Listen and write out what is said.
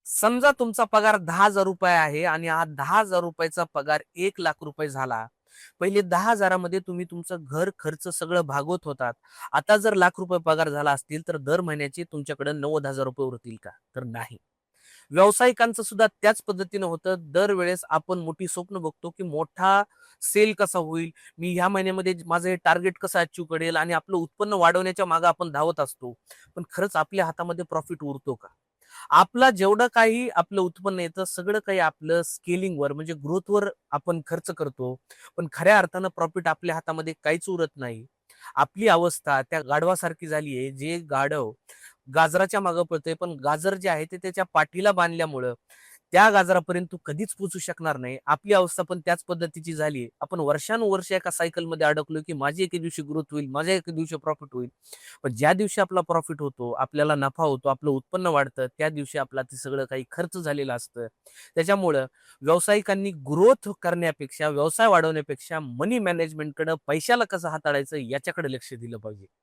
समजा तुमचा पगार 10,000 रुपये आहे आणि हा 10,000 रुपयाचा पगार 1,00,000 रुपये झाला. पहिले 10,000 मध्ये तुम्ही तुमचं घर खर्च सगळं भागवत होतात. आता जर ₹1,00,000 पगार झाला असतील, तर दर महिन्याचे तुमच्याकडे 90,000 रुपये उरतील का? तर नाही. व्यावसायिकांचं सुद्धा त्याच पद्धतीनं होतं. दरवेळेस आपण मोठी स्वप्न बघतो, की मोठा सेल कसा होईल? मी ह्या महिन्यामध्ये माझं हे टार्गेट कसं अचीव्ह करेल आणि आपलं उत्पन्न वाढवण्याच्या मागे आपण धावत असतो. पण खरंच आपल्या हातामध्ये प्रॉफिट उरतो का? आपला जेवढं काही आपलं उत्पन्न येतं, सगळं काही आपलं स्केलिंगवर म्हणजे ग्रोथवर आपण खर्च करतो. पण खऱ्या अर्थानं प्रॉफिट आपल्या हातामध्ये काहीच उरत नाही. आपली अवस्था त्या गाढवासारखी झाली आहे, जे गाढव गाजराच्या मागे पळतंय, पण गाजर जे आहे ते त्याच्या पाठीला बांधल्यामुळं त्या गाजरापर्यंत तू कधीच पोहोचू शकणार नाही. आपली अवस्था पण त्याच पद्धतीची झाली आहे. आपण वर्षानुवर्षे एका सायकलमध्ये अडकलो, की माझी एके दिवशी ग्रोथ होईल, माझ्या एके दिवशी प्रॉफिट होईल. पण ज्या दिवशी आपला प्रॉफिट होतो, आपल्याला नफा होतो, आपलं उत्पन्न वाढतं, त्या दिवशी आपला ते सगळं काही खर्च झालेलं असतं. त्याच्यामुळं व्यावसायिकांनी ग्रोथ करण्यापेक्षा, व्यवसाय वाढवण्यापेक्षा मनी मॅनेजमेंटकडं, पैशाला कसं हाताळायचं याच्याकडे लक्ष दिलं पाहिजे.